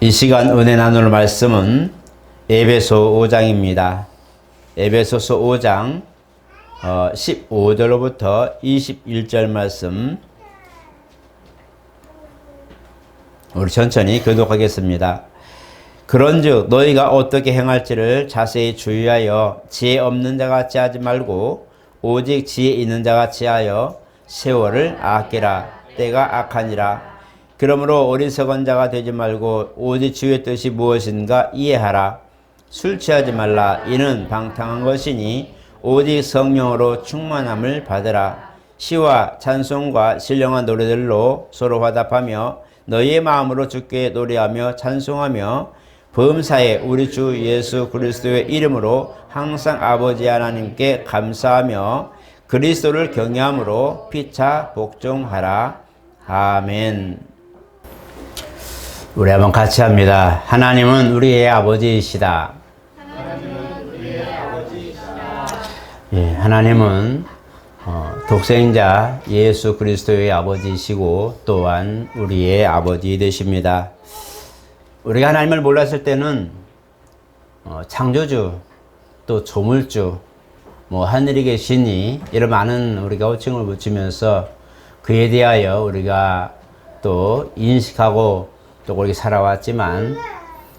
이 시간 은혜 나눌 말씀은 에베소 5장입니다. 에베소서 5장 15절로부터 21절 말씀 우리 천천히 교독하겠습니다. 그런즉 너희가 어떻게 행할지를 자세히 주의하여 지혜 없는 자같이 하지 말고 오직 지혜 있는 자같이 하여 세월을 아끼라. 때가 악하니라. 그러므로 어리석은 자가 되지 말고 오직 주의 뜻이 무엇인가 이해하라. 술 취하지 말라. 이는 방탕한 것이니 오직 성령으로 충만함을 받으라. 시와 찬송과 신령한 노래들로 서로 화답하며 너희의 마음으로 주께 노래하며 찬송하며 범사에 우리 주 예수 그리스도의 이름으로 항상 아버지 하나님께 감사하며 그리스도를 경외함으로 피차 복종하라. 아멘. 우리 한번 같이 합니다. 하나님은 우리의 아버지이시다. 예, 하나님은 독생자 예수 그리스도의 아버지이시고 또한 우리의 아버지 되십니다. 우리가 하나님을 몰랐을 때는 창조주 또 조물주 하늘에 계시니 이런 많은 우리가 호칭을 붙이면서 그에 대하여 우리가 또 인식하고 또 그렇게 살아왔지만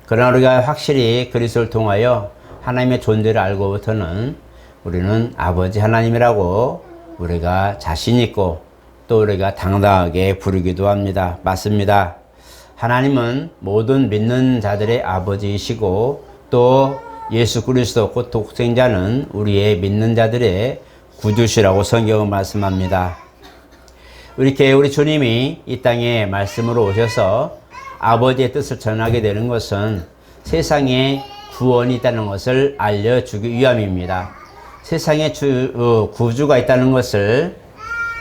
그러나 우리가 확실히 그리스도를 통하여 하나님의 존재를 알고부터는 우리는 아버지 하나님이라고 우리가 자신 있고 또 우리가 당당하게 부르기도 합니다. 맞습니다. 하나님은 모든 믿는 자들의 아버지이시고 또 예수 그리스도 곧 독생자는 우리의 믿는 자들의 구주시라고 성경은 말씀합니다. 이렇게 우리 주님이 이 땅에 말씀으로 오셔서 아버지의 뜻을 전하게 되는 것은 세상에 구원이 있다는 것을 알려주기 위함입니다. 세상에 구주가 있다는 것을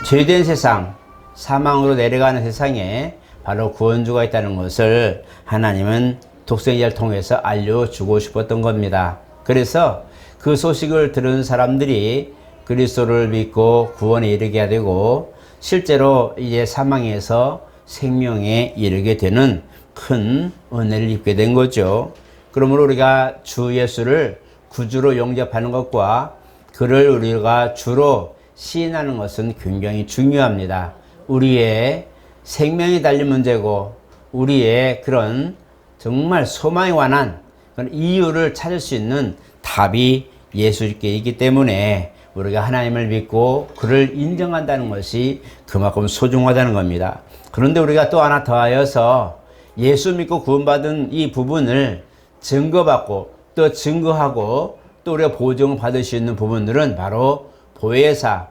죄된 세상, 사망으로 내려가는 세상에 바로 구원주가 있다는 것을 하나님은 독생자를 통해서 알려주고 싶었던 겁니다. 그래서 그 소식을 들은 사람들이 그리스도를 믿고 구원에 이르게 되고 실제로 이제 사망에서 생명에 이르게 되는 큰 은혜를 입게 된 거죠. 그러므로 우리가 주 예수를 구주로 영접하는 것과 그를 우리가 주로 시인하는 것은 굉장히 중요합니다. 우리의 생명이 달린 문제고 우리의 그런 정말 소망에 관한 그런 이유를 찾을 수 있는 답이 예수께 있기 때문에 우리가 하나님을 믿고 그를 인정한다는 것이 그만큼 소중하다는 겁니다. 그런데 우리가 또 하나 더하여서 예수 믿고 구원받은 이 부분을 증거받고 또 증거하고 또 우리가 보증받을 수 있는 부분들은 바로 보혜사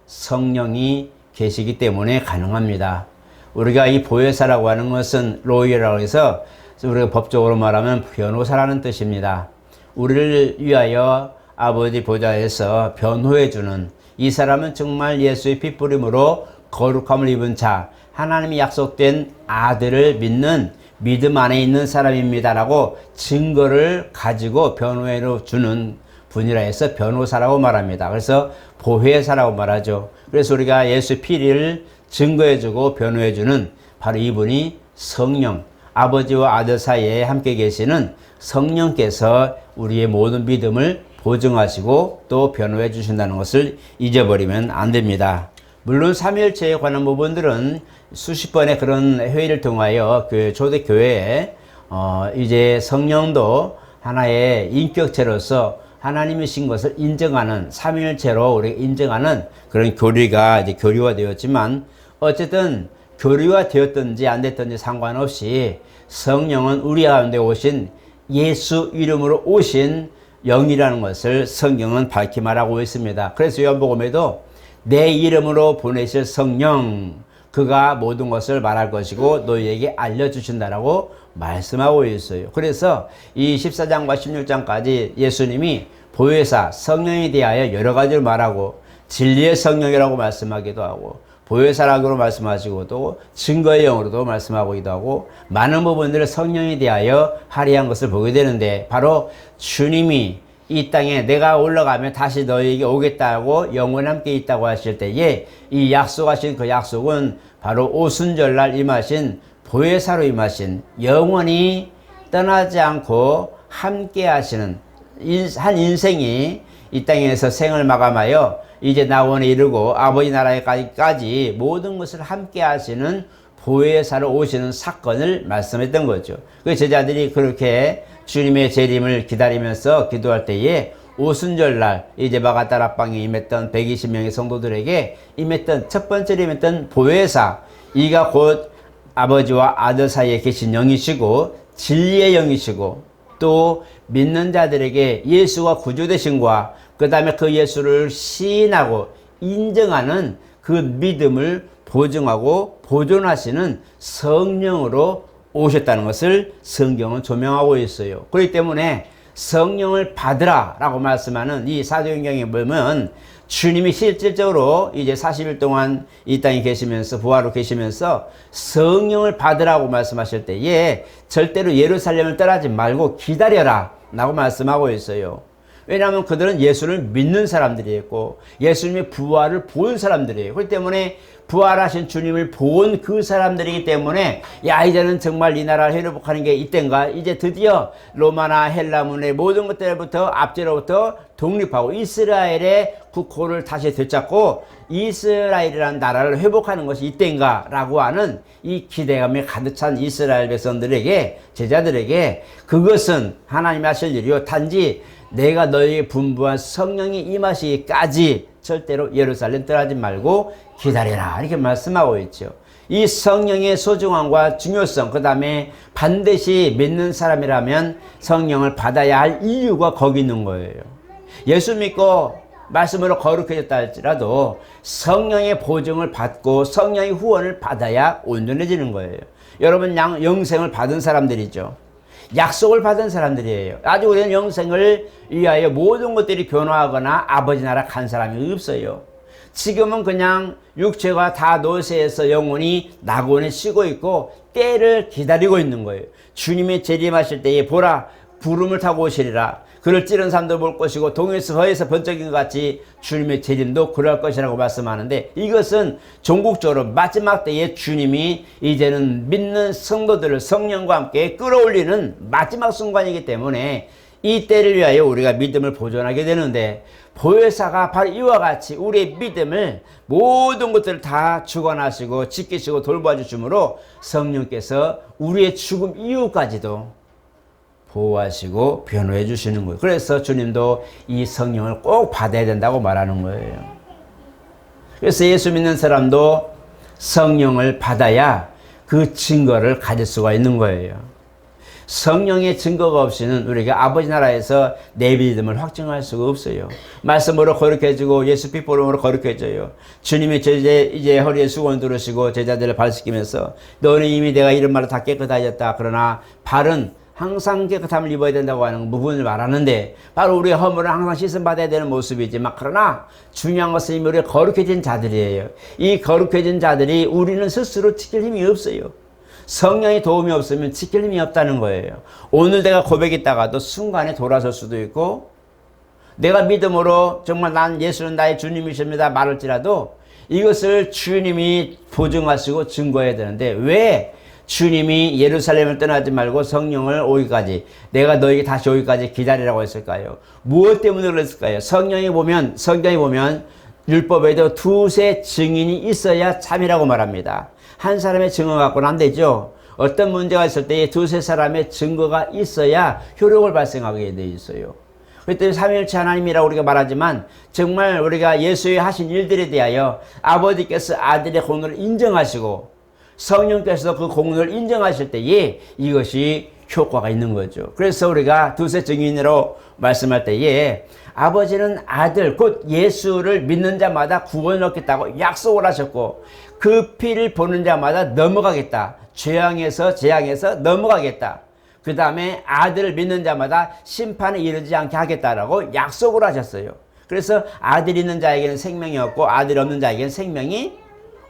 성령이 계시기 때문에 가능합니다. 우리가 이 보혜사라고 하는 것은 로이라고 해서 우리가 법적으로 말하면 변호사라는 뜻입니다. 우리를 위하여 아버지 보좌에서 변호해주는 이 사람은 정말 예수의 핏부림으로 거룩함을 입은 자, 하나님이 약속된 아들을 믿는 믿음 안에 있는 사람입니다라고 증거를 가지고 변호해 주는 분이라 해서 변호사라고 말합니다. 그래서 보혜사라고 말하죠. 그래서 우리가 예수의 피를 증거해주고 변호해주는 바로 이분이 성령, 아버지와 아들 사이에 함께 계시는 성령께서 우리의 모든 믿음을 보증하시고 또 변호해 주신다는 것을 잊어버리면 안 됩니다. 물론 삼위일체에 관한 부분들은 수십 번의 그런 회의를 통하여 그 초대교회에 이제 성령도 하나의 인격체로서 하나님이신 것을 인정하는 삼위일체로 우리가 인정하는 그런 교리가 이제 교류화되었지만 어쨌든 교류화되었든지 안 됐든지 상관없이 성령은 우리 가운데 오신 예수 이름으로 오신 영이라는 것을 성경은 밝히 말하고 있습니다. 그래서 요한복음에도 내 이름으로 보내실 성령 그가 모든 것을 말할 것이고 너희에게 알려주신다라고 말씀하고 있어요. 그래서 이 14장과 16장까지 예수님이 보혜사 성령에 대하여 여러 가지를 말하고 진리의 성령이라고 말씀하기도 하고 보혜사라고 말씀하시고 또 증거의 영으로도 말씀하기도 하고 많은 부분들을 성령에 대하여 할애한 것을 보게 되는데 바로 주님이 이 땅에 내가 올라가면 다시 너희에게 오겠다고 영원히 함께 있다고 하실 때에 이 약속하신 그 약속은 바로 오순절날 임하신 보혜사로 임하신 영원히 떠나지 않고 함께 하시는 한 인생이 이 땅에서 생을 마감하여 이제 나원에 이르고 아버지 나라에까지 모든 것을 함께 하시는 보혜사로 오시는 사건을 말씀했던 거죠. 그 제자들이 그렇게 주님의 재림을 기다리면서 기도할 때에 오순절날 이제 마가다락방에 임했던 120명의 성도들에게 임했던 첫 번째로 임했던 보혜사, 이가 곧 아버지와 아들 사이에 계신 영이시고 진리의 영이시고 또 믿는 자들에게 예수가 구주되신과 그 다음에 그 예수를 시인하고 인정하는 그 믿음을 보증하고 보존하시는 성령으로 오셨다는 것을 성경은 조명하고 있어요. 그렇기 때문에 성령을 받으라 라고 말씀하는 이 사도행전에 보면 주님이 실질적으로 이제 40일 동안 이 땅에 계시면서 부활로 계시면서 성령을 받으라고 말씀하실 때에 절대로 예루살렘을 떠나지 말고 기다려라 라고 말씀하고 있어요. 왜냐하면 그들은 예수를 믿는 사람들이었고 예수님의 부활을 본 사람들이에요. 그렇기 때문에 부활하신 주님을 본 그 사람들이기 때문에 야 이제는 정말 이 나라를 회복하는 게 이때인가, 이제 드디어 로마나 헬라문의 모든 것들부터 압제로부터 독립하고 이스라엘의 국호를 다시 되찾고 이스라엘이라는 나라를 회복하는 것이 이때인가 라고 하는 이 기대감이 가득 찬 이스라엘 백성들에게, 제자들에게 그것은 하나님이 하실 일이요 단지 내가 너희에게 분부한 성령이 임하시기까지 절대로 예루살렘 떠나지 말고 기다려라 이렇게 말씀하고 있죠. 이 성령의 소중함과 중요성, 그 다음에 반드시 믿는 사람이라면 성령을 받아야 할 이유가 거기 있는 거예요. 예수 믿고 말씀으로 거룩해졌다 할지라도 성령의 보증을 받고 성령의 후원을 받아야 온전해지는 거예요. 여러분 영생을 받은 사람들이죠. 약속을 받은 사람들이에요. 아직 우리는 영생을 위하여 모든 것들이 변화하거나 아버지 나라 간 사람이 없어요. 지금은 그냥 육체가 다 노쇠해서 영혼이 낙원에 쉬고 있고 때를 기다리고 있는 거예요. 주님의 재림하실 때에 보라 구름을 타고 오시리라. 그를 찌른 사람도 볼 것이고 동에서 허에서 번쩍인 것 같이 주님의 재림도 그럴 것이라고 말씀하는데, 이것은 종국적으로 마지막 때에 주님이 이제는 믿는 성도들을 성령과 함께 끌어올리는 마지막 순간이기 때문에 이 때를 위하여 우리가 믿음을 보존하게 되는데, 보혜사가 바로 이와 같이 우리의 믿음을 모든 것들을 다 주관하시고 지키시고 돌봐주심으로 성령께서 우리의 죽음 이후까지도 보호하시고 변호해 주시는 거예요. 그래서 주님도 이 성령을 꼭 받아야 된다고 말하는 거예요. 그래서 예수 믿는 사람도 성령을 받아야 그 증거를 가질 수가 있는 거예요. 성령의 증거가 없이는 우리가 아버지 나라에서 내 믿음을 확증할 수가 없어요. 말씀으로 거룩해지고 예수 핏보름으로 거룩해져요. 주님의 이제 허리에 수건 두르시고 제자들을 발 씻기면서 너는 이미 내가 이런 말로 다 깨끗하였다. 그러나 발은 항상 깨끗함을 입어야 된다고 하는 부분을 말하는데, 바로 우리의 허물은 항상 씻음받아야 되는 모습이지만, 그러나 중요한 것은 이미 우리가 거룩해진 자들이에요. 이 거룩해진 자들이 우리는 스스로 지킬 힘이 없어요. 성령의 도움이 없으면 지킬 힘이 없다는 거예요. 오늘 내가 고백했다가도 순간에 돌아설 수도 있고, 내가 믿음으로 정말 난 예수는 나의 주님이십니다 말할지라도 이것을 주님이 보증하시고 증거해야 되는데, 왜 주님이 예루살렘을 떠나지 말고 성령을 오기까지, 내가 너에게 다시 오기까지 기다리라고 했을까요? 무엇 때문에 그랬을까요? 성경에 보면 율법에도 두세 증인이 있어야 참이라고 말합니다. 한 사람의 증거 갖고는 안 되죠. 어떤 문제가 있을 때 두세 사람의 증거가 있어야 효력을 발생하게 돼 있어요. 그때 삼위일체 하나님이라고 우리가 말하지만, 정말 우리가 예수의 하신 일들에 대하여 아버지께서 아들의 공로를 인정하시고 성령께서 그 공로를 인정하실 때에 이것이 효과가 있는 거죠. 그래서 우리가 두세 증인으로 말씀할 때에 아버지는 아들 곧 예수를 믿는 자마다 구원을 얻겠다고 약속을 하셨고, 그 피를 보는 자마다 넘어가겠다. 재앙에서 넘어가겠다. 그 다음에 아들을 믿는 자마다 심판에 이르지 않게 하겠다라고 약속을 하셨어요. 그래서 아들 있는 자에게는 생명이 없고 아들 없는 자에게는 생명이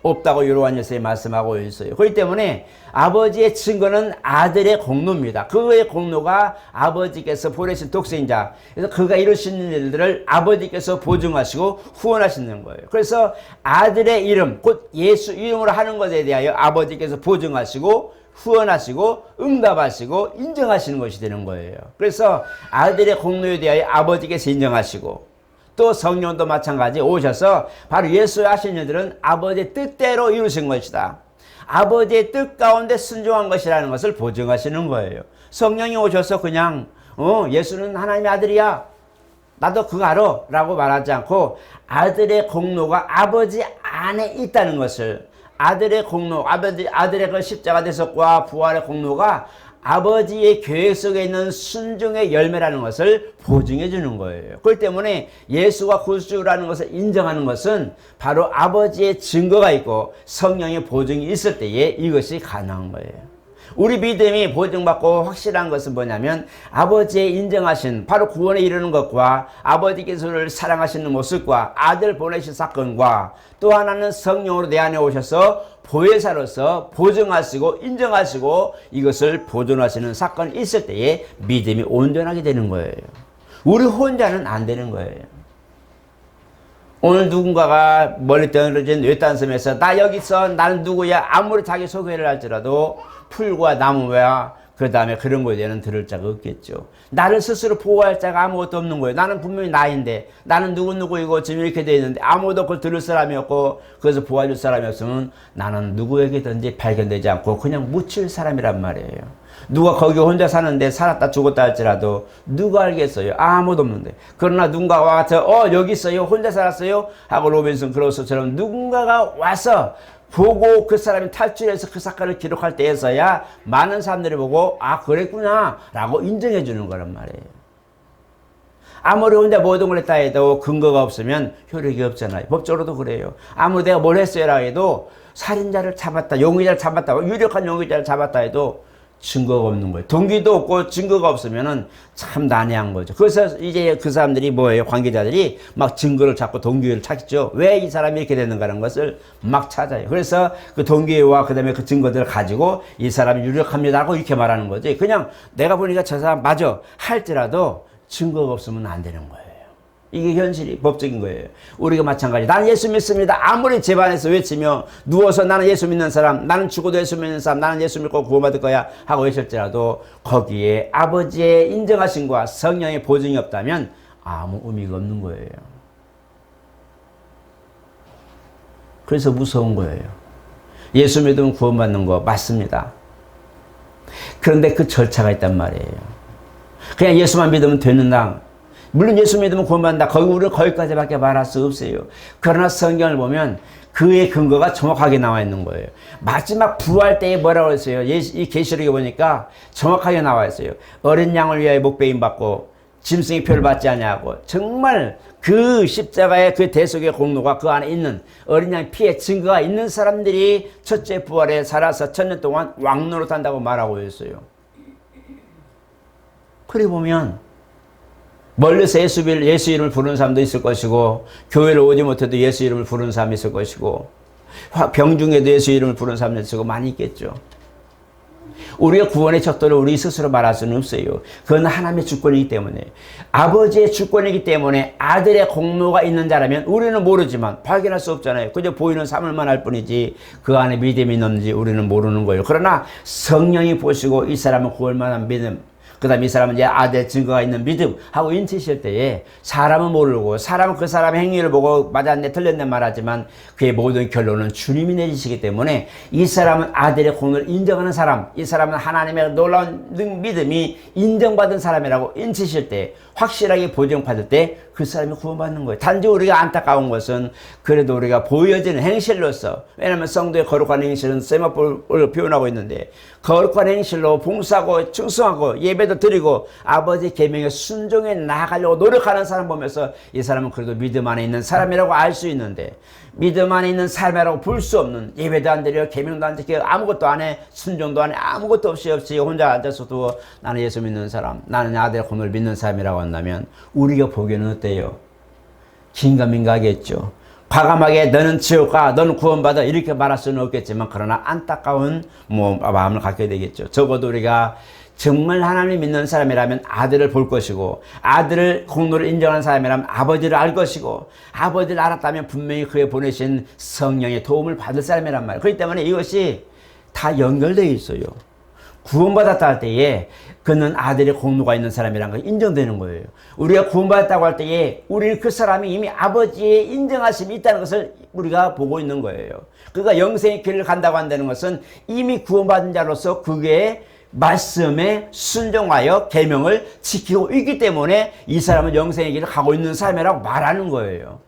없다고 요한일서에 말씀하고 있어요. 그렇기 때문에 아버지의 증거는 아들의 공로입니다. 그의 공로가 아버지께서 보내신 독생자, 그래서 그가 이루시는 일들을 아버지께서 보증하시고 후원하시는 거예요. 그래서 아들의 이름, 곧 예수 이름으로 하는 것에 대하여 아버지께서 보증하시고 후원하시고 응답하시고 인정하시는 것이 되는 거예요. 그래서 아들의 공로에 대하여 아버지께서 인정하시고, 또 성령도 마찬가지 오셔서 바로 예수의 하신 일들은 아버지의 뜻대로 이루신 것이다, 아버지의 뜻 가운데 순종한 것이라는 것을 보증하시는 거예요. 성령이 오셔서 그냥 예수는 하나님의 아들이야, 나도 그거 알아 라고 말하지 않고 아들의 공로가 아버지 안에 있다는 것을, 아들의 공로, 아들의 그 십자가 대속과 부활의 공로가 아버지의 계획 속에 있는 순종의 열매라는 것을 보증해 주는 거예요. 그렇기 때문에 예수가 구주라는 것을 인정하는 것은 바로 아버지의 증거가 있고 성령의 보증이 있을 때에 이것이 가능한 거예요. 우리 믿음이 보증받고 확실한 것은 뭐냐면 아버지의 인정하신 바로 구원에 이르는 것과 아버지께서 우리를 사랑하시는 모습과 아들 보내신 사건과 또 하나는 성령으로 내 안에 오셔서 보혜사로서 보증하시고 인정하시고 이것을 보존하시는 사건이 있을 때에 믿음이 온전하게 되는 거예요. 우리 혼자는 안 되는 거예요. 오늘 누군가가 멀리 떨어진 외딴 섬에서 나 여기 있어, 나는 누구야, 아무리 자기 소개를 할지라도 풀과 나무와 그 다음에 그런 거에 대해서는 들을 자가 없겠죠. 나를 스스로 보호할 자가 아무것도 없는 거예요. 나는 분명히 나인데, 나는 누구이고 지금 이렇게 되어 있는데 아무도 그걸 들을 사람이 없고 그래서 보호해줄 사람이 없으면 나는 누구에게든지 발견되지 않고 그냥 묻힐 사람이란 말이에요. 누가 거기 혼자 사는데 살았다 죽었다 할지라도 누가 알겠어요? 아무도 없는데. 그러나 누군가가 와서 여기 있어요, 혼자 살았어요 하고 로빈슨 크루소처럼 누군가가 와서 보고 그 사람이 탈출해서 그 사건을 기록할 때에서야 많은 사람들이 보고 아 그랬구나 라고 인정해 주는 거란 말이에요. 아무리 혼자 모든 걸 했다 해도 근거가 없으면 효력이 없잖아요. 법적으로도 그래요. 아무리 내가 뭘 했어요라 해도 살인자를 잡았다, 용의자를 잡았다, 유력한 용의자를 잡았다 해도 증거가 없는 거예요. 동기도 없고 증거가 없으면은 참 난해한 거죠. 그래서 이제 그 사람들이 뭐예요? 관계자들이 막 증거를 찾고 동기를 찾죠. 왜 이 사람이 이렇게 됐는가라는 것을 막 찾아요. 그래서 그 동기와 그 다음에 그 증거들을 가지고 이 사람이 유력합니다 하고 이렇게 말하는 거지. 그냥 내가 보니까 저 사람 맞아 할지라도 증거가 없으면 안 되는 거예요. 이게 현실이 법적인 거예요. 우리가 마찬가지. 나는 예수 믿습니다. 아무리 집안에서 외치며 누워서 나는 예수 믿는 사람, 나는 죽어도 예수 믿는 사람, 나는 예수 믿고 구원받을 거야 하고 외칠지라도 거기에 아버지의 인정하심과 성령의 보증이 없다면 아무 의미가 없는 거예요. 그래서 무서운 거예요. 예수 믿으면 구원받는 거 맞습니다. 그런데 그 절차가 있단 말이에요. 그냥 예수만 믿으면 되는다. 물론 예수 믿으면 구원받는다. 우리는 거기까지밖에 말할 수 없어요. 그러나 성경을 보면 그의 근거가 정확하게 나와 있는 거예요. 마지막 부활 때에 뭐라고 했어요? 이 계시록에 보니까 정확하게 나와 있어요. 어린 양을 위하여 목배임 받고 짐승의 표를 받지 아니하고, 정말 그 십자가의 그 대속의 공로가 그 안에 있는 어린 양 피의 증거가 있는 사람들이 첫째 부활에 살아서 1000년 동안 왕노릇 한다고 말하고 있어요. 그래 보면 멀리서 예수 이름을 부르는 사람도 있을 것이고, 교회를 오지 못해도 예수 이름을 부르는 사람이 있을 것이고, 병중에도 예수 이름을 부르는 사람도 있고 많이 있겠죠. 우리가 구원의 척도를 우리 스스로 말할 수는 없어요. 그건 하나님의 주권이기 때문에, 아버지의 주권이기 때문에 아들의 공로가 있는 자라면 우리는 모르지만 발견할 수 없잖아요. 그저 보이는 사물만 할 뿐이지 그 안에 믿음이 있는지 우리는 모르는 거예요. 그러나 성령이 보시고 이 사람은 구원만한 믿음, 그 다음에 이 사람은 이제 아들의 증거가 있는 믿음 하고 인치실 때에 사람은 모르고, 사람은 그 사람의 행위를 보고 맞았네 틀렸네 말하지만 그의 모든 결론은 주님이 내리시기 때문에 이 사람은 아들의 공로를 인정하는 사람, 이 사람은 하나님의 놀라운 믿음이 인정받은 사람이라고 인치실 때, 확실하게 보증받을 때 그 사람이 구원받는 거예요. 단지 우리가 안타까운 것은 그래도 우리가 보여지는 행실로서, 왜냐하면 성도의 거룩한 행실은 세마포를 표현하고 있는데, 거룩한 행실로 봉사하고 충성하고 예배도 드리고 아버지 계명에 순종해 나아가려고 노력하는 사람 보면서 이 사람은 그래도 믿음 안에 있는 사람이라고 알 수 있는데, 믿음 안에 있는 삶이라고 볼 수 없는, 예배도 안 드려 계명도 안 지켜 아무것도 안 해, 순종도 안 해, 아무것도 없이 혼자 앉아서도 나는 예수 믿는 사람, 나는 아들의 공로를 믿는 사람이라고 한다면 우리가 보기에는 어때요? 긴가민가하겠죠. 과감하게 너는 지옥가, 너는 구원받아 이렇게 말할 수는 없겠지만 그러나 안타까운 마음을 갖게 되겠죠. 적어도 우리가 정말 하나님을 믿는 사람이라면 아들을 볼 것이고 아들을 공로를 인정하는 사람이라면 아버지를 알 것이고 아버지를 알았다면 분명히 그에 보내신 성령의 도움을 받을 사람이란 말이에요. 그렇기 때문에 이것이 다 연결되어 있어요. 구원받았다 할 때에 그는 아들의 공로가 있는 사람이라는 걸 인정되는 거예요. 우리가 구원받았다고 할 때에 우리는 그 사람이 이미 아버지의 인정하심이 있다는 것을 우리가 보고 있는 거예요. 그가 영생의 길을 간다고 한다는 것은 이미 구원받은 자로서 그의 말씀에 순종하여 계명을 지키고 있기 때문에 이 사람은 영생의 길을 가고 있는 사람이라고 말하는 거예요.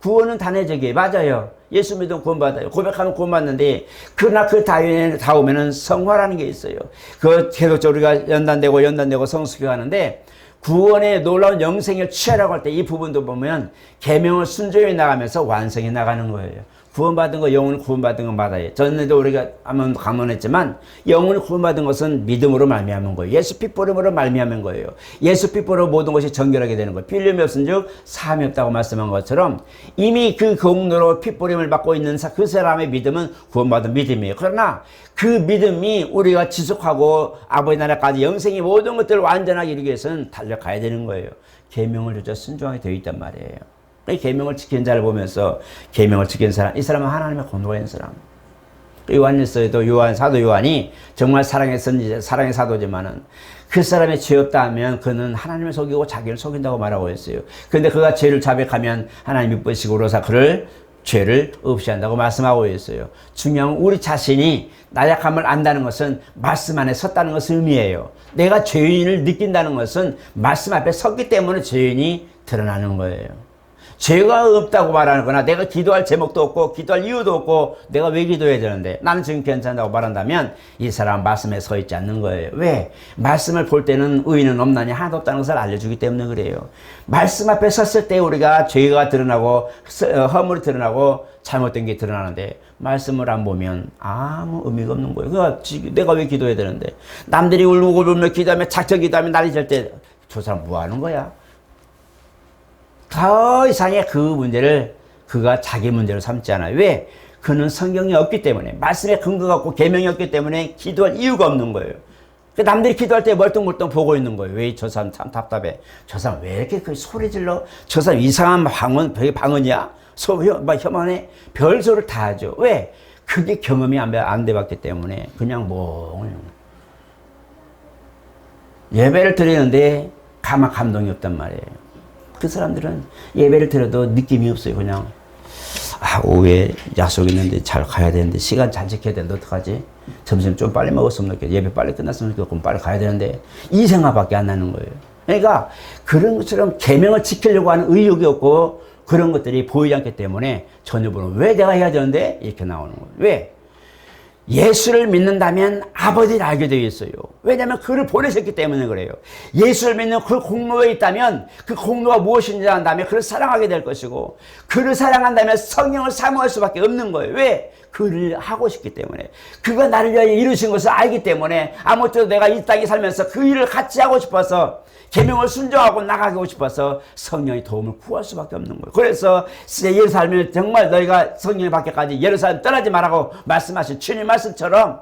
구원은 단회적이에요. 맞아요. 예수 믿으면 구원받아요. 고백하면 구원받는데 그러나 그 다음에는 성화라는 게 있어요. 그 계속적으로 우리가 연단되고 성숙해 가는데 구원의 놀라운 영생을 취하라고 할 때 이 부분도 보면 계명을 순종해 나가면서 완성해 나가는 거예요. 구원받은 거, 영혼을 구원받은 건 맞아요. 전에도 우리가 한번 강론했지만 영혼을 구원받은 것은 믿음으로 말미암은 거예요. 예수 피 뿌림으로 말미암은 거예요. 예수 피 뿌려 모든 것이 정결하게 되는 거예요. 빌림이 없은즉 사함이 없다고 말씀한 것처럼 이미 그 공로로 피 뿌림을 받고 있는 그 사람의 믿음은 구원받은 믿음이에요. 그러나 그 믿음이 우리가 지속하고 아버지 나라까지 영생의 모든 것들을 완전하게 이루기 위해서는 달려가야 되는 거예요. 계명을 주자 순종하게 되어 있단 말이에요. 계명을 지키는 자를 보면서 계명을 지키는 사람, 이 사람은 하나님의 공로가 있는 사람. 요한일서에도 사도 요한이 정말 사랑의 선지자, 사랑의 사도지만은 그 사람의 죄 없다 하면 그는 하나님을 속이고 자기를 속인다고 말하고 있어요. 그런데 그가 죄를 자백하면 하나님 미쁘시고 그러사 그를 죄를 없이 한다고 말씀하고 있어요. 중요한 건 우리 자신이 나약함을 안다는 것은 말씀 안에 섰다는 것을 의미해요. 내가 죄인을 느낀다는 것은 말씀 앞에 섰기 때문에 죄인이 드러나는 거예요. 죄가 없다고 말하거나 내가 기도할 제목도 없고 기도할 이유도 없고 내가 왜 기도해야 되는데 나는 지금 괜찮다고 말한다면 이 사람은 말씀에 서 있지 않는 거예요. 왜? 말씀을 볼 때는 의인은 없나니 하나도 없다는 것을 알려주기 때문에 그래요. 말씀 앞에 섰을 때 우리가 죄가 드러나고 허물이 드러나고 잘못된 게 드러나는데 말씀을 안 보면 아무 의미가 없는 거예요. 그러니까 내가 왜 기도해야 되는데 남들이 울고 울며 기도하며 작정 기도하면 난리 질 때 저 사람 뭐 하는 거야? 더 이상의 그 문제를 그가 자기 문제로 삼지 않아요. 왜? 그는 성경이 없기 때문에 말씀에 근거가 없고 계명이 없기 때문에 기도할 이유가 없는 거예요. 남들이 기도할 때 멀뚱멀뚱 보고 있는 거예요. 왜 저 사람 참 답답해. 저 사람 왜 이렇게 그 소리 질러? 저 사람 이상한 방언이야? 혐오해? 별소를 다 하죠. 왜? 그게 경험이 안 돼봤기 때문에 그냥 뭐 예배를 드리는데 감동이 없단 말이에요. 그 사람들은 예배를 드려도 느낌이 없어요. 그냥 오후에 약속 있는데 잘 가야 되는데 시간 잘 지켜야 되는데 어떡하지? 점심 좀 빨리 먹었으면 좋겠고 예배 빨리 끝났으면 좋겠고 빨리 가야 되는데 이 생각밖에 안 나는 거예요. 그러니까 그런 것처럼 계명을 지키려고 하는 의욕이 없고 그런 것들이 보이지 않기 때문에 전혀 보는 왜 내가 해야 되는데 이렇게 나오는 거예요. 왜? 예수를 믿는다면 아버지를 알게 되어 있어요. 왜냐하면 그를 보내셨기 때문에 그래요. 예수를 믿는 그 공로에 있다면 그 공로가 무엇인지 안다면 그를 사랑하게 될 것이고 그를 사랑한다면 성령을 사모할 수밖에 없는 거예요. 왜? 그를 하고 싶기 때문에 그가 나를 위하여 이루신 것을 알기 때문에 아무쪼록 내가 이 땅에 살면서 그 일을 같이 하고 싶어서 계명을 순종하고 나가고 싶어서 성령의 도움을 구할 수밖에 없는 거예요. 그래서 예루살렘에 정말 너희가 성령의 밖에까지 예루살렘 떠나지 말라고 말씀하신 주님 말씀처럼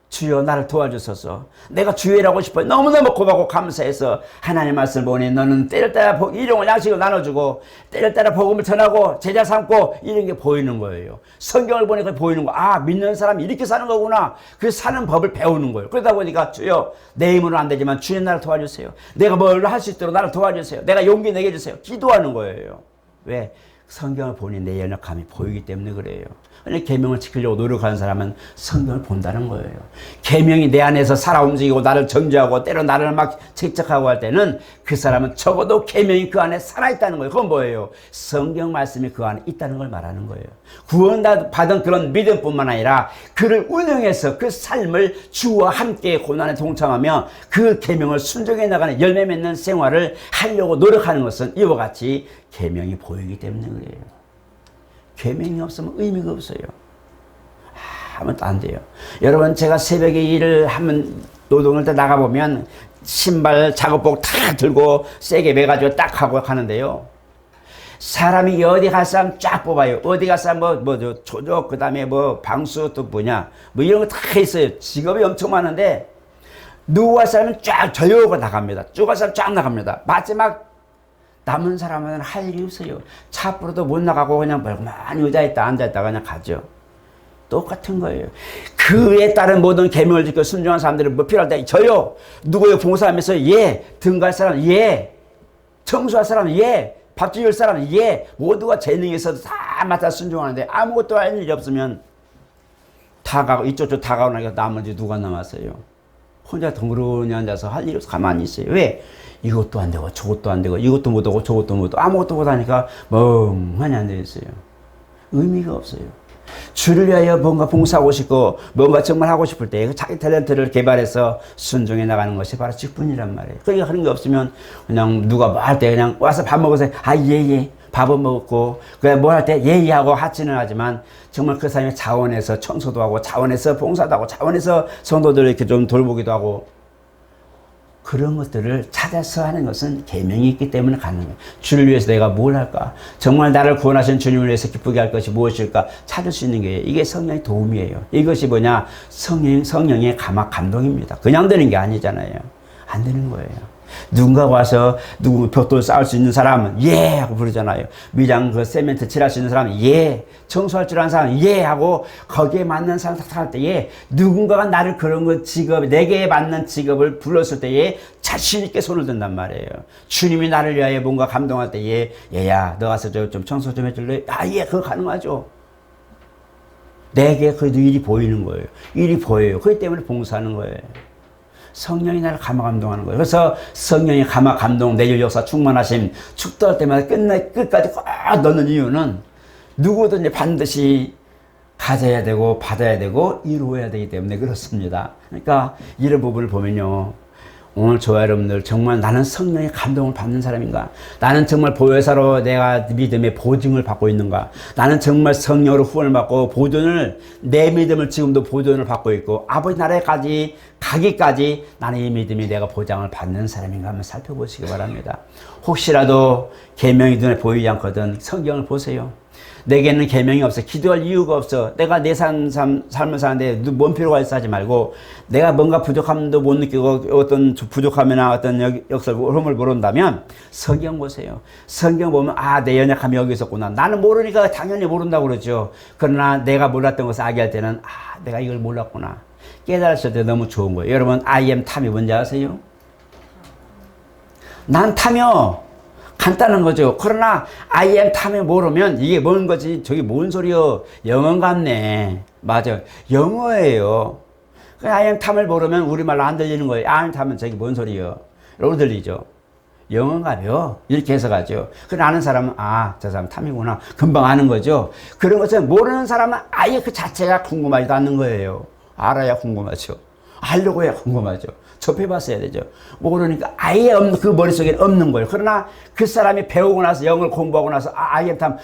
주여 나를 도와주소서. 내가 주의라고 싶어요. 너무너무 고맙고 감사해서 하나님 말씀을 보니 너는 때를 따라 일용을 양식을 나눠주고 때를 따라 복음을 전하고 제자 삼고 이런 게 보이는 거예요. 성경을 보니까 보이는 거. 아, 믿는 사람이 이렇게 사는 거구나. 그 사는 법을 배우는 거예요. 그러다 보니까 주여 내 힘으로는 안 되지만 주님 나를 도와주세요. 내가 뭘 할 수 있도록 나를 도와주세요. 내가 용기 내게 해주세요. 기도하는 거예요. 왜? 성경을 보니 내 연약함이 보이기 때문에 그래요. 계명을 지키려고 노력하는 사람은 성경을 본다는 거예요. 계명이 내 안에서 살아 움직이고 나를 정죄하고 때로 나를 막 책적하고 할 때는 그 사람은 적어도 계명이 그 안에 살아있다는 거예요. 그건 뭐예요? 성경 말씀이 그 안에 있다는 걸 말하는 거예요. 구원받은 그런 믿음뿐만 아니라 그를 운영해서 그 삶을 주와 함께 고난에 동참하며 그 계명을 순종해 나가는 열매 맺는 생활을 하려고 노력하는 것은 이와 같이 계명이 보이기 때문에 그래요. 계명이 없으면 의미가 없어요. 하면 안 돼요. 여러분 제가 새벽에 일을 하면 노동을 때 나가보면 신발 작업복 다 들고 세게 매가지고 딱 하고 가는데요. 사람이 어디 갈 사람 쫙 뽑아요. 어디 갈 사람 조족, 그 다음에 방수, 또 뭐냐, 이런 거 다 있어요. 직업이 엄청 많은데, 누구 갈 사람은 쫙 저요가 나갑니다. 쭉 갈 사람 쫙 나갑니다. 마지막 남은 사람은 할 일이 없어요. 차 앞으로도 못 나가고 그냥 많이 의자에 앉아있다 그냥 가죠. 똑같은 거예요. 그에 따른 모든 계명을 지켜 순종한 사람들은 뭐 필요할 때 저요. 누구요? 봉사하면서 예. 등갈 사람 예. 청소할 사람 예. 밥 지을 사람 예. 모두가 재능이 있어도 다 맡아 순종하는데 아무것도 할 일이 없으면 다 가고 이쪽저쪽 다 가고 나니까 나머지 누가 남았어요? 혼자 덩그러니 앉아서 할 일이 없어 가만히 있어요. 왜? 이것도 안 되고 저것도 안 되고 이것도 못하고 저것도 못하고 아무것도 못하니까 멍하니 앉아있어요. 의미가 없어요. 주를 위하여 뭔가 봉사하고 싶고 뭔가 정말 하고 싶을 때 자기 탤런트를 개발해서 순종해 나가는 것이 바로 직분이란 말이에요. 그러니까 하는 게 없으면 그냥 누가 뭐 할 때 그냥 와서 밥 먹으세요. 아 예예 밥은 먹었고 그냥 뭐 할 때 예예 하고 하지는 하지만 정말 그 사람의 자원에서 청소도 하고 자원에서 봉사도 하고 자원에서 성도들 이렇게 좀 돌보기도 하고 그런 것들을 찾아서 하는 것은 계명이 있기 때문에 가능해요. 주를 위해서 내가 뭘 할까? 정말 나를 구원하신 주님을 위해서 기쁘게 할 것이 무엇일까? 찾을 수 있는 게 이게 성령의 도움이에요. 이것이 뭐냐? 성령의 감화 감동입니다. 그냥 되는 게 아니잖아요. 안 되는 거예요. 누군가 와서 누구 벽돌 쌓을 수 있는 사람은 예 하고 부르잖아요. 미장 그 세멘트 칠할 수 있는 사람은 예, 청소할 줄 아는 사람은 예 하고 거기에 맞는 사람 할 때에 누군가가 나를 그런 거 직업 내게 맞는 직업을 불렀을 때에 자신 있게 손을 든단 말이에요. 주님이 나를 위하여 뭔가 감동할 때에 얘야 너 가서 좀 청소 좀 해줄래? 아 예 그거 가능하죠. 내게 그래도 일이 보이는 거예요. 일이 보여요. 그렇기 때문에 봉사하는 거예요. 성령이 나를 감화 감동하는 거예요. 그래서 성령이 감화 감동, 내일 역사 충만하심, 축도할 때마다 끝까지 꼭 넣는 이유는 누구든지 반드시 가져야 되고 받아야 되고 이루어야 되기 때문에 그렇습니다. 그러니까 이런 부분을 보면요. 오늘 저와 여러분들 정말 나는 성령의 감동을 받는 사람인가? 나는 정말 보혜사로 내가 믿음의 보증을 받고 있는가? 나는 정말 성령으로 후원을 받고 보존을 내 믿음을 지금도 보존을 받고 있고 아버지 나라에까지 가기까지 나는 이 믿음이 내가 보장을 받는 사람인가 한번 살펴보시기 바랍니다. 혹시라도 계명이 눈에 보이지 않거든 성경을 보세요. 내게는 계명이 없어. 기도할 이유가 없어. 내가 내 삶을 사는데 뭔 필요가 있어 하지 말고 내가 뭔가 부족함도 못 느끼고 어떤 부족함이나 어떤 역설 흐름을 모른다면 성경 보세요. 성경 보면 아, 내 연약함이 여기 있었구나. 나는 모르니까 당연히 모른다고 그러죠. 그러나 내가 몰랐던 것을 아기할 때는 아, 내가 이걸 몰랐구나. 깨달았을 때 너무 좋은 거예요. 여러분 I am 탐이 뭔지 아세요? 난 탐이요. 간단한 거죠. 그러나 I am 탐에 모르면 이게 뭔 거지? 저기 뭔 소리요? 영어 같네. 맞아. 영어예요. I am 탐을 모르면 우리말로 안 들리는 거예요. I am 탐은 저기 뭔 소리요? 이러고 들리죠. 영어인가요? 이렇게 해석하죠. 그 아는 사람은 아, 저 사람 탐이구나. 금방 아는 거죠. 그런 것은 모르는 사람은 아예 그 자체가 궁금하지도 않는 거예요. 알아야 궁금하죠. 알려고 해야 궁금하죠. 접해봤어야 되죠. 모르니까 아예 없는, 그 머릿속에 없는 거예요. 그러나 그 사람이 배우고 나서 영어를 공부하고 나서 I am 탐,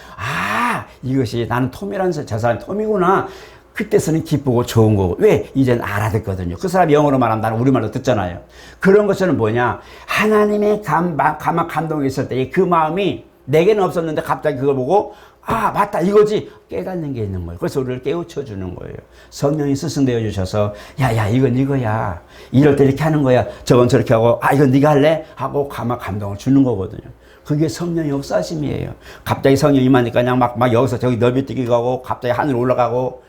이것이 나는 톰이라는 저 사람이 톰이구나. 그때서는 기쁘고 좋은 거고. 왜? 이제는 알아듣거든요. 그 사람이 영어로 말하면 나는 우리말로 듣잖아요. 그런 것처럼 뭐냐? 하나님의 감화 감동이 있을 때 그 마음이 내게는 없었는데 갑자기 그걸 보고 아 맞다 이거지 깨닫는 게 있는 거예요. 그래서 우리를 깨우쳐 주는 거예요. 성령이 스승되어 주셔서 야야 이건 이거야. 이럴 때 이렇게 하는 거야. 저건 저렇게 하고 아 이건 네가 할래? 하고 감동을 주는 거거든요. 그게 성령의 역사심이에요. 갑자기 성령이 임하니까 그냥 막 여기서 저기 너비뛰기 가고 갑자기 하늘 올라가고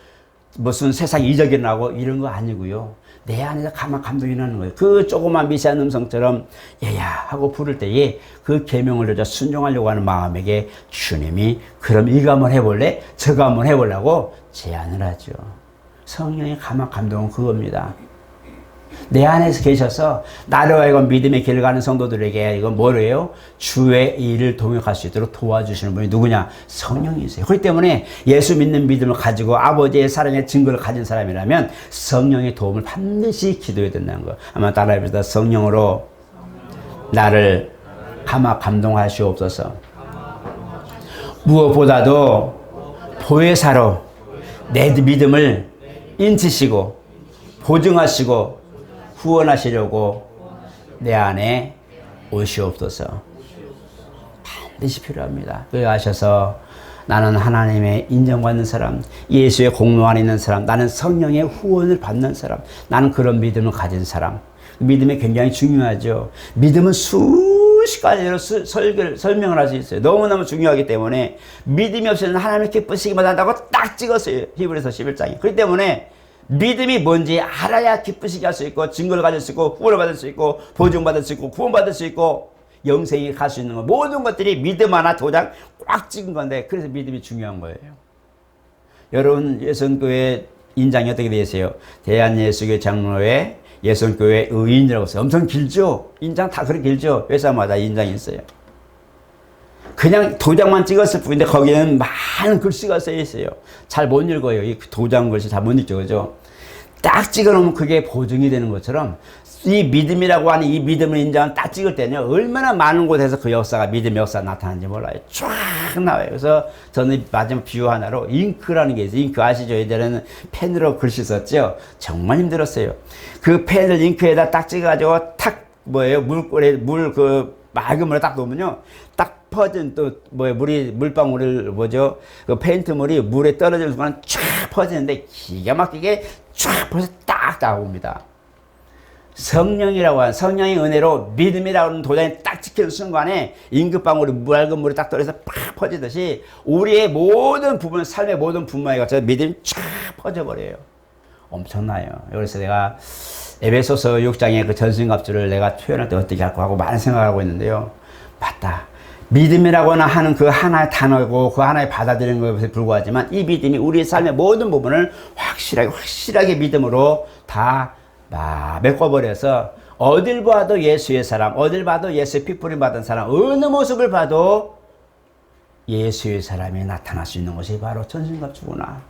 무슨 세상 이적이 나고 이런 거 아니고요. 내 안에서 감동이 나는 거예요. 그 조그만 미세한 음성처럼 얘야 하고 부를 때에 그 계명을 들여 순종하려고 하는 마음에게 주님이 그럼 이거 한번 해볼래? 저거 한번 해보려고 제안을 하죠. 성령의 감동은 그겁니다. 내 안에서 계셔서 나로 하여금 믿음의 길을 가는 성도들에게 이건 뭐래요? 주의 일을 동역할 수 있도록 도와주시는 분이 누구냐? 성령이세요. 그렇기 때문에 예수 믿는 믿음을 가지고 아버지의 사랑의 증거를 가진 사람이라면 성령의 도움을 반드시 기도해야 된다는 거. 아마 따라해보시다. 성령으로 나를 감동하시옵소서. 무엇보다도 보혜사로 내 믿음을 인치시고 보증하시고 후원하시려고 내 안에 오시옵소서. 반드시 필요합니다. 그래 하셔서 나는 하나님의 인정받는 사람, 예수의 공로 안에 있는 사람, 나는 성령의 후원을 받는 사람, 나는 그런 믿음을 가진 사람. 믿음이 굉장히 중요하죠. 믿음은 수십 가지로 설명을 할 수 있어요. 너무너무 중요하기 때문에 믿음이 없이는 하나님을 기쁘시게 못한다고 딱 찍었어요. 히브리서 11장에. 그렇기 때문에 믿음이 뭔지 알아야 기쁘시게 할 수 있고, 증거를 가질 수 있고, 후원을 받을 수 있고, 보증받을 수 있고, 구원받을 수 있고, 영생에 갈 수 있는 것. 모든 것들이 믿음 하나 도장 꽉 찍은 건데, 그래서 믿음이 중요한 거예요. 여러분, 예선교회 인장이 어떻게 되세요? 대한예수교 장로회 예선교회 의인이라고 써요. 엄청 길죠? 인장 다 그렇게 길죠? 회사마다 인장이 있어요. 그냥 도장만 찍었을 뿐인데 거기에는 많은 글씨가 써 있어요. 잘 못 읽어요. 이 도장 글씨 잘 못 읽죠. 그죠? 딱 찍어 놓으면 그게 보증이 되는 것처럼 이 믿음이라고 하는 이 믿음을 인정한 딱 찍을 때는 얼마나 많은 곳에서 그 역사가 믿음의 역사가 나타나는지 몰라요. 쫙 나와요. 그래서 저는 마지막 비유 하나로 잉크라는 게 있어요. 잉크 아시죠? 예전에는 펜으로 글씨 썼죠? 정말 힘들었어요. 그 펜을 잉크에다 딱 찍어가지고 탁 물고래 맑은 물에 딱 놓으면요. 딱 퍼진 물방울을 그 페인트물이 물에 떨어지는 순간 쫙 퍼지는데 기가 막히게 쫙 퍼서 딱 나옵니다. 성령이라고 하는 성령의 은혜로 믿음이라고 하는 도장이 딱 찍히는 순간에 잉크방울이 맑은 물에 딱 떨어져서 팍 퍼지듯이 우리의 모든 부분, 삶의 모든 분모에 갇혀 믿음이 쫙 퍼져버려요. 엄청나요. 그래서 내가 에베소서 6장의 그 전승갑주를 내가 표현할 때 어떻게 할까 하고 많은 생각을 하고 있는데요. 맞다. 믿음이라고나 하는 그 하나의 단어고 그 하나의 받아들이는 것에 불과하지만 이 믿음이 우리의 삶의 모든 부분을 확실하게 믿음으로 다 메꿔버려서 어딜 봐도 예수의 사람, 어딜 봐도 예수의 피부림 받은 사람, 어느 모습을 봐도 예수의 사람이 나타날 수 있는 것이 바로 전승갑주구나.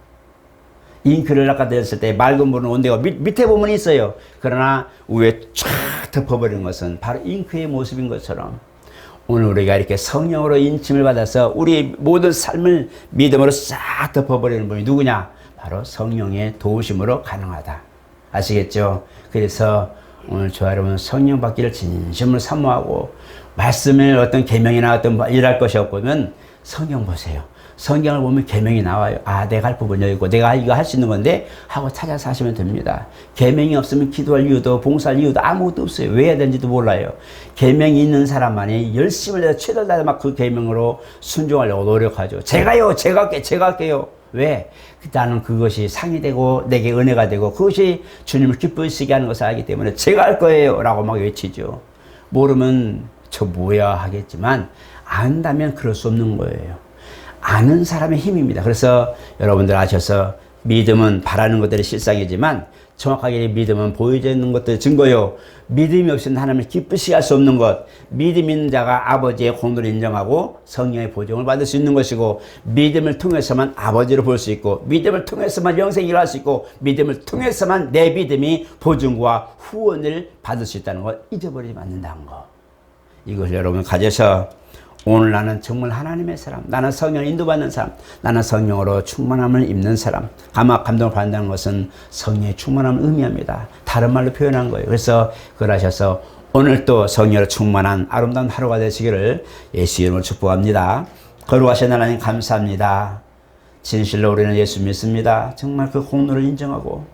잉크를 아까 드렸을 때 맑은 물은 온데가 밑에 보면 있어요. 그러나 위에 쫙 덮어버리는 것은 바로 잉크의 모습인 것처럼 오늘 우리가 이렇게 성령으로 인침을 받아서 우리 모든 삶을 믿음으로 싹 덮어버리는 분이 누구냐? 바로 성령의 도우심으로 가능하다. 아시겠죠? 그래서 오늘 저와 여러분 성령 받기를 진심으로 사모하고 말씀을 어떤 계명이나 어떤 일할 것이 없으면 성경 보세요. 성경을 보면 계명이 나와요. 아, 내가 할 부분이 여기 있고 내가 이거 할 수 있는 건데 하고 찾아서 하시면 됩니다. 계명이 없으면 기도할 이유도 봉사할 이유도 아무것도 없어요. 왜 해야 되는지도 몰라요. 계명이 있는 사람만이 열심을 내서 최선을 다해 막 그 계명으로 순종하려고 노력하죠. 제가 할게요. 왜? 나는 그것이 상이 되고 내게 은혜가 되고 그것이 주님을 기쁘시게 하는 것을 알기 때문에 제가 할 거예요 라고 막 외치죠. 모르면 저 뭐야 하겠지만 안다면 그럴 수 없는 거예요. 아는 사람의 힘입니다. 그래서 여러분들 아셔서 믿음은 바라는 것들이 실상이지만 정확하게 믿음은 보여지는 것들의 증거요. 믿음이 없이는 하나님을 기쁘시게 할 수 없는 것. 믿음 있는 자가 아버지의 공로를 인정하고 성령의 보증을 받을 수 있는 것이고 믿음을 통해서만 아버지를 볼 수 있고 믿음을 통해서만 영생을 할 수 있고 믿음을 통해서만 내 믿음이 보증과 후원을 받을 수 있다는 것 잊어버리지 않는다는 것. 이것을 여러분 가져서 오늘 나는 정말 하나님의 사람, 나는 성령 인도받는 사람, 나는 성령으로 충만함을 입는 사람. 감동을 받는다는 것은 성령의 충만함을 의미합니다. 다른 말로 표현한 거예요. 그래서 그걸 하셔서 오늘 또 성령으로 충만한 아름다운 하루가 되시기를 예수 이름으로 축복합니다. 거룩하신 하나님 감사합니다. 진실로 우리는 예수 믿습니다. 정말 그 공로를 인정하고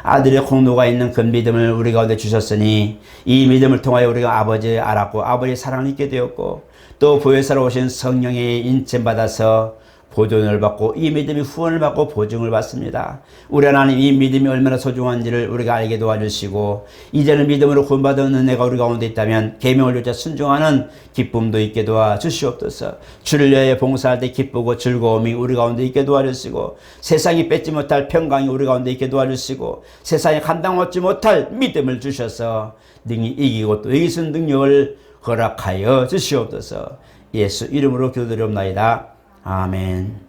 아들의 공로가 있는 그 믿음을 우리 가운데 주셨으니 이 믿음을 통하여 우리가 아버지를 알았고 아버지의 사랑을 잊게 되었고 또 보혜사로 오신 성령의 인침 받아서 보존을 받고 이 믿음이 후원을 받고 보증을 받습니다. 우리 하나님 이 믿음이 얼마나 소중한지를 우리가 알게 도와주시고 이제는 믿음으로 구원받은 은혜가 우리 가운데 있다면 계명을 조차 순종하는 기쁨도 있게 도와주시옵소서. 주를 위하여 봉사할 때 기쁘고 즐거움이 우리 가운데 있게 도와주시고 세상이 뺏지 못할 평강이 우리 가운데 있게 도와주시고 세상이 감당하지 못할 믿음을 주셔서 능히 이기고 또 이길 수 있는 능력을 허락하여 주시옵소서. 예수 이름으로 기도드리옵나이다. 아멘.